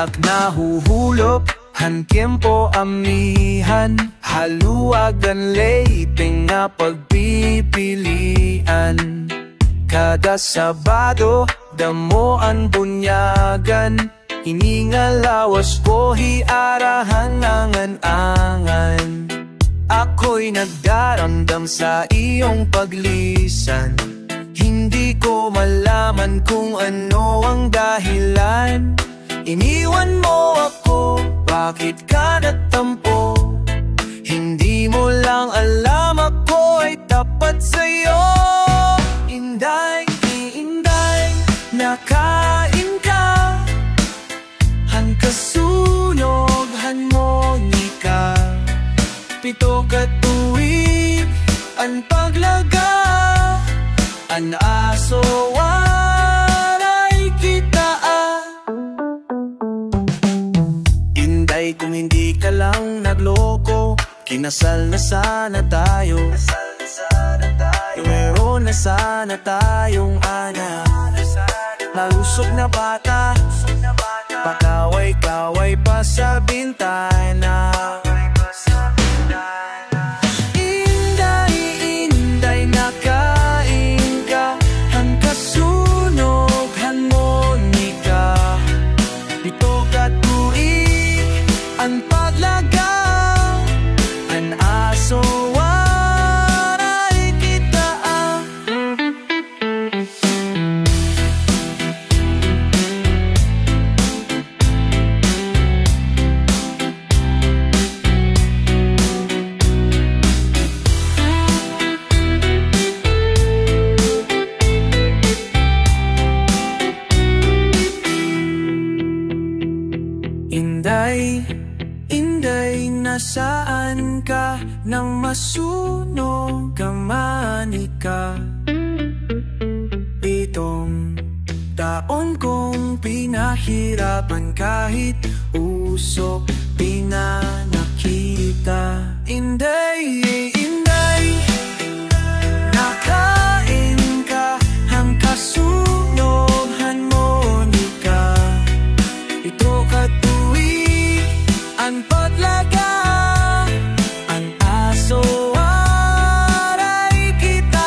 alak nahuhulog, han tiempo amihan, haluagan layting nga pagpipilian. Kada Sabado, damoan bunyagan, iningalawas ko hiarahan angan-angan. Ako'y nagdaramdam sa iyong paglisan, hindi ko malaman kung ano ang dahilan. Iniwan mo ako, bakit ka natampo? Hindi mo lang alam ako ay tapat sa'yo. Inday, inday, nakain ka, han kasunog, han monika. Pito ka tuwig, an paglaga, an aso waray kita. Inday, kung hindi ka lang nagloko, kinasal na sana tayo. Meron na sana tayong anak, nalusok na bata, pakaway-kaway pa sa bintana. Inday, inday, nakain ka, han kasunog, han monika. Pito ka tuig, an paglaga, an aso waray kita. Inday, inday, nasaan ka nang masunog ka manika? Pitong taon kong pinahirapan, kahit usok pinanakita. Inday, inday, nakain ka, hang kasunog, han monika. Ito ka tuwig, an paglaga, an aso waray kita.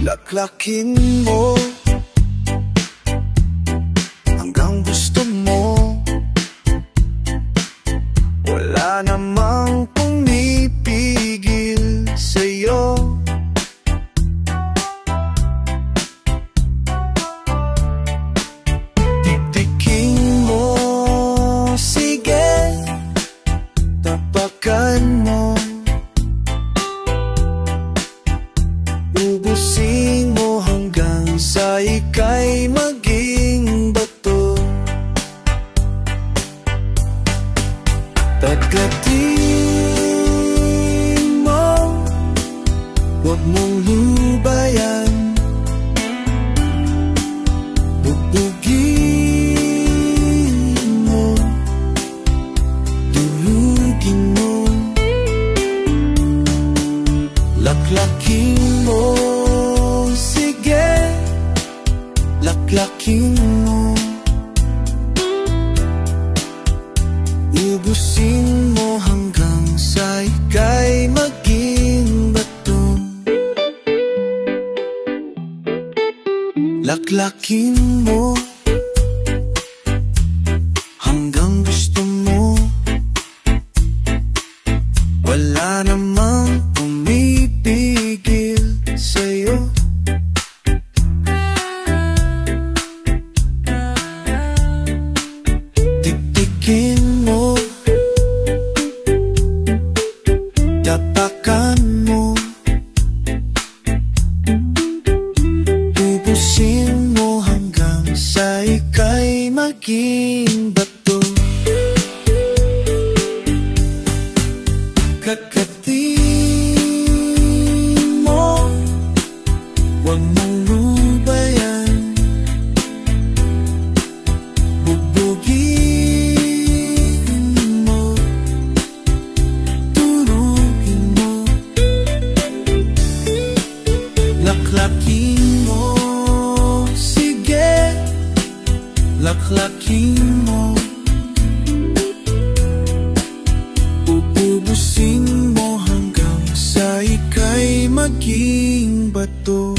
Laklakin mo hanggang gusto mo, wala namang pumipigil sa'yo. Titikin mo, sige, tapakan mo, ubusin mo hanggang sa ika'y maging bato. Taklatin mo, huwag mong lubayan, bugbugin mo, durugin mo, laklakin mo, sige, laklakin mo, ubusin mo hanggang sa ika'y maging bato. Laklakin mo hanggang gusto mo, wala namang pumipigil sa'yo. Hawakin mo, tapakan mo, ubusin mo hanggang sa ika'y maging bato. Kakatin mo, huwag mong lubayan, bugbugin mo, turugin mo, laklakin mo, sige, laklakin mo, ubusin mo hanggang sa ika'y maging bato.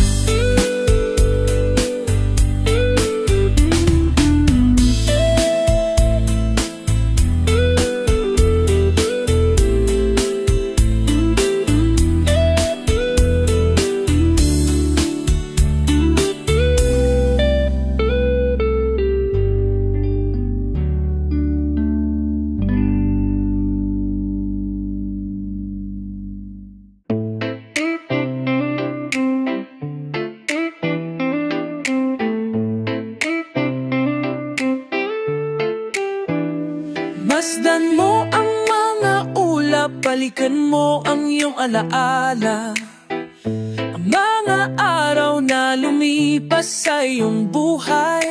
Masdan mo ang mga ulap, balikan mo ang iyong alaala, ang mga araw na lumipas sa iyong buhay.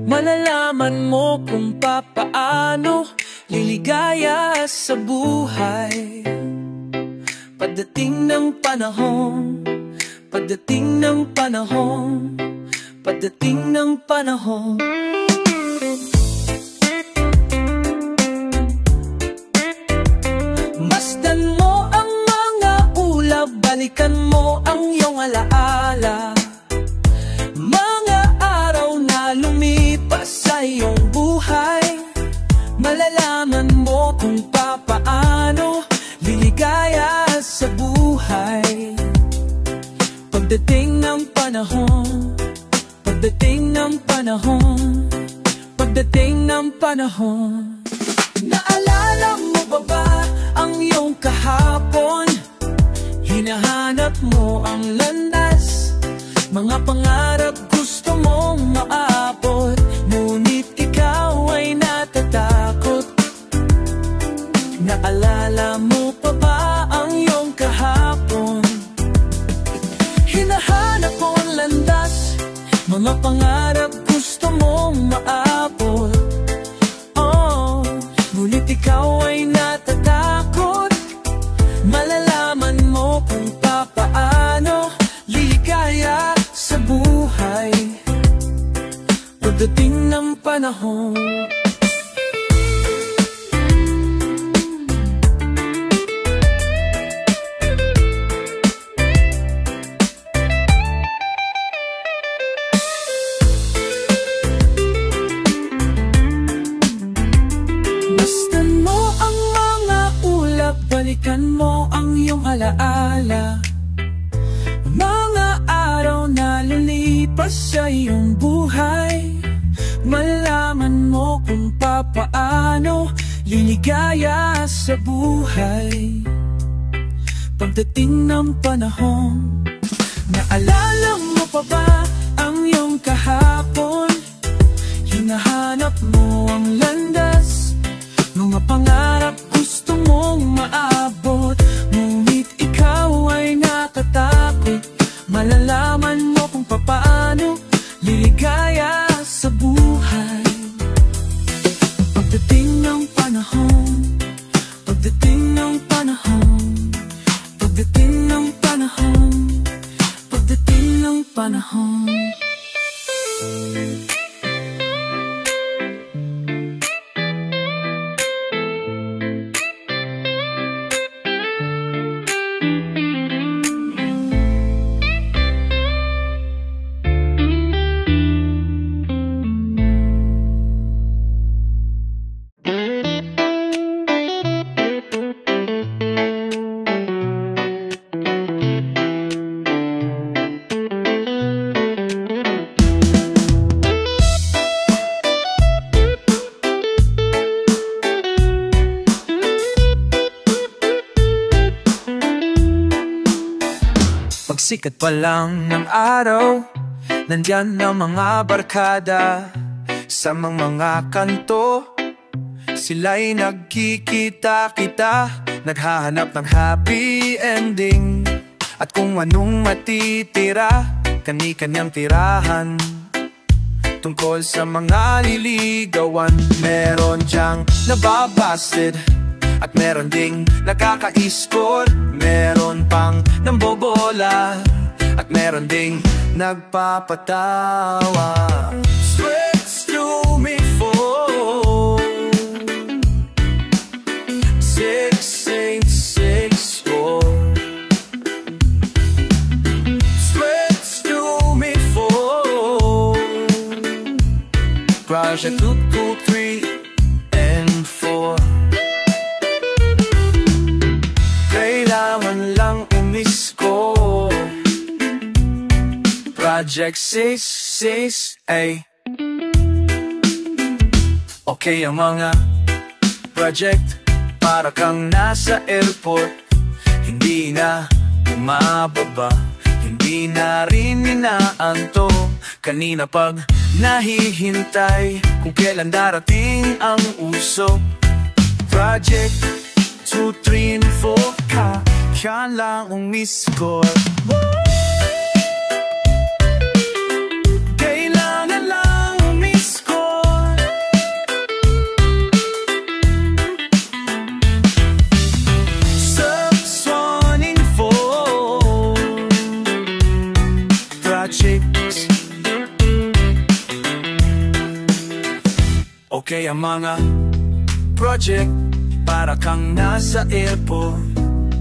Malalaman mo kung papaano liligaya sa buhay. Pagdating ng panahon, pagdating ng panahon, pagdating ng panahon. Masdan mo ang mga ulap, balikan mo ang iyong alaala, mga araw na lumipas sa iyong buhay. Malalaman mo kung papaano liligaya sa buhay. Pagdating ng panahon, pagdating ng panahon, pagdating ng panahon. Naalala mo ba ba ang iyong kahapon? Hinahanap mo ang landas, mga pangarap gusto mong maabot, ngunit ikaw ay natatakot. Naalala mo pa ba ang iyong kahapon? Hinahanap mo ang landas, mga pangarap gusto mong maabot, ngunit ikaw ay natatakot. Malalaman mo kung papaano liligaya sa buhay. Pagdating ng panahon. Balikan mo ang iyong alaala, mga araw na lulipas sa iyong buhay. Malaman mo kung papaano liligaya sa buhay. Pagdating ng panahon. Naalala mo pa ba ang iyong kahapon? Hinahanap mo ang landas, mga pangarap gusto mong maabot, ngunit ikaw ay natatakot. Malalaman mo kung papaano liligaya sa buhay. Pagdating ng panahon, pagdating ng panahon, pagdating ng panahon, pagdating ng panahon. Sikat pa lang ng araw, nandyan ang mga barkada sa mga kanto. Sila'y nagkikita-kita, naghahanap ng happy ending. At kung anong matitira, kani-kanyang tirahan. Tungkol sa mga liligawan, meron diyang nababasted at meron ding nakaka-score. Meron pang nambobola at meron ding nagpapatawa. Switch to me for 6864. Switch to me for Project 2, 2, 3, and 4. Kailangan lang umisko. Project 668. Okay ang mga project, para kang nasa airport. Hindi na bumababa, hindi na rin inaanto. Kanina pag nahihintay kung kailan darating ang usok. Project 2, 3, and 4, kaya lang umiscore. Kailangan lang umiscore. Subs 1 and 4 projects. Okay ang mga project, para kang nasa airport.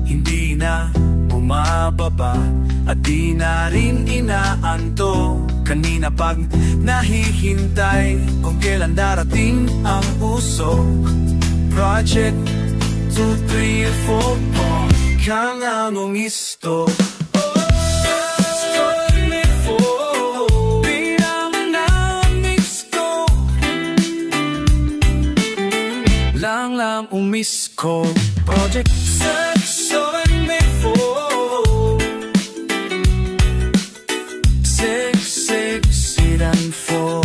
Hindi na bumababa at di na rin inaanto. Kanina pag nahihintay kung kailan darating ang usok. Project 2, 3, 4, kang ang umisto. Lang umisko. Project 674 664.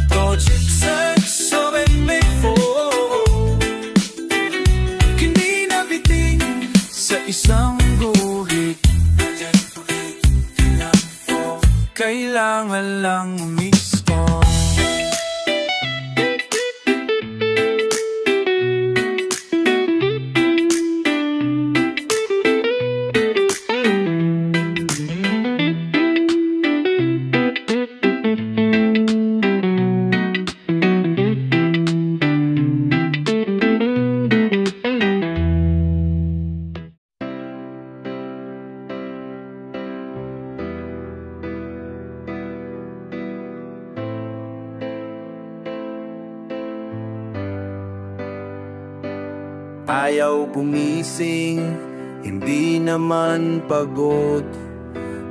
Project 674 hindi nabiting sa isang guhit. Kailangan lang umisko. Ayaw gumising, hindi naman pagod.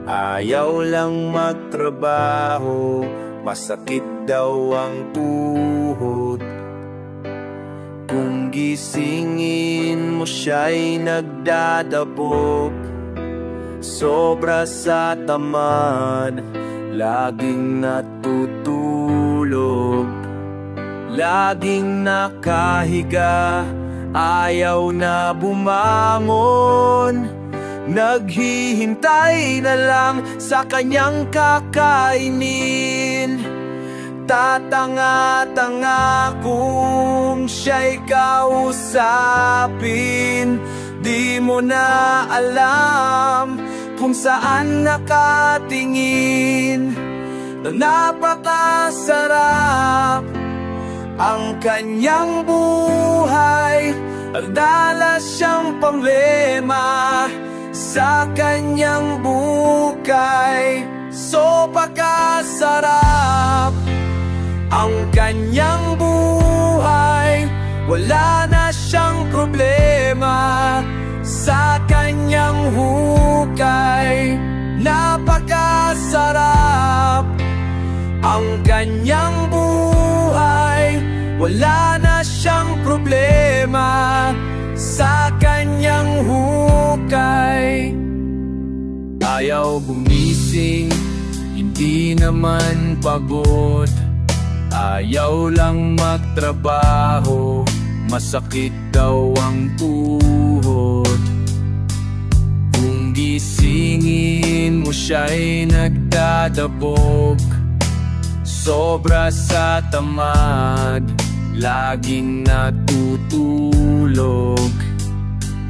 Ayaw lang magtrabaho, masakit daw ang tuhod. Kung gisingin mo siya'y nagdadabog. Sobra sa tamad, laging natutulog. Laging nakahiga, ayaw na bumangon. Naghihintay na lang sa kanyang kakainin. Tatanga-tanga kung siya'y kausapin. Di mo na alam kung saan nakatingin. Na napakasarap ang kanyang buhay. Dalas siyang problema sa kanyang bukay. So pagkasarap ang kanyang buhay. Wala na siyang problema sa kanyang hukay. Napakasarap ang kanyang buhay. Wala na siyang problema sa kanyang hukay. Ayaw gumising, hindi naman pagod. Ayaw lang magtrabaho, masakit daw ang tuhod. Kung gisingin mo siya'y nagdadabog, sobra sa tamad, laging natutulog.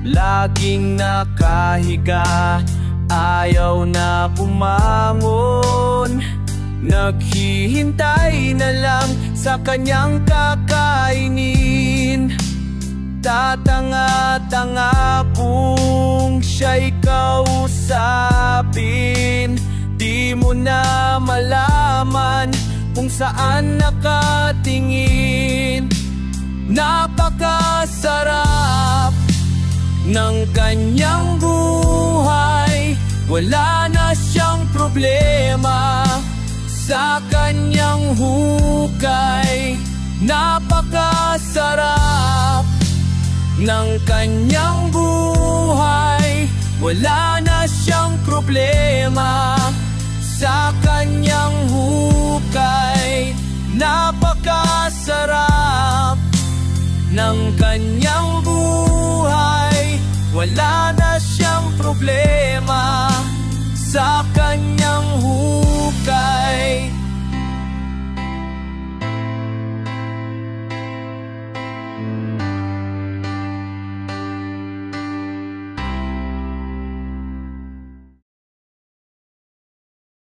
Laging nakahiga, ayaw na bumangon. Naghihintay na lang sa kanyang kakainin. Tatanga-tanga kung siya'y kausapin. Di mo na malaman kung saan nakatingin. Napakasarap ng kanyang buhay, wala na siyang problema sa kanyang hukay. Napakasarap ng kanyang buhay, wala na siyang problema sa kanyang hukay. Napakasarap ng kanyang buhay, wala na siyang problema sa kanyang hukay.